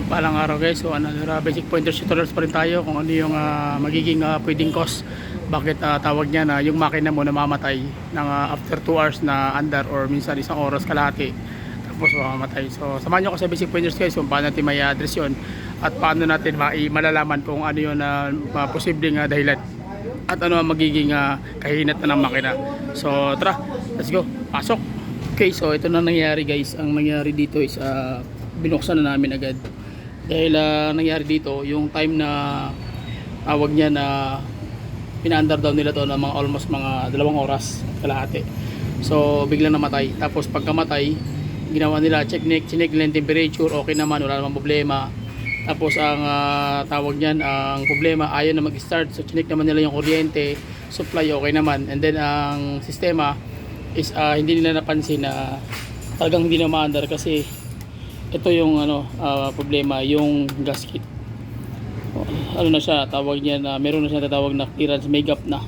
Palang araw guys, so another basic pointers tutorials pa rin tayo kung ano yung magiging pwedeng cause bakit tawag niya na yung makina mo namamatay ng after 2 hours na andar or minsan isang oras kalahati tapos mamamatay. So samahan nyo ako sa basic pointers guys kung paano natin may address yun at paano natin malalaman kung ano yun na posibleng dahilan at ano ang magiging kahinat na ng makina. So tara, let's go, pasok. Okay, so ito na nangyari guys. Ang nangyari dito is binuksan na namin agad dahil nangyari dito yung time na tawag niya na pina-under down nila to na mga almost mga 2 oras kalahati. So biglang namatay. Tapos pagkamatay ginawa nila check nila yung temperature, okay naman, wala namang problema. Tapos ang tawag niyan, ang problema ayaw na mag-start. So check naman nila yung kuryente supply, okay naman. And then ang sistema is hindi nila napansin na talagang hindi na ma-under kasi ito yung problema, yung gasket. Ano na siya, tawag niya na meron na siya tatawag na clearance, may gap na.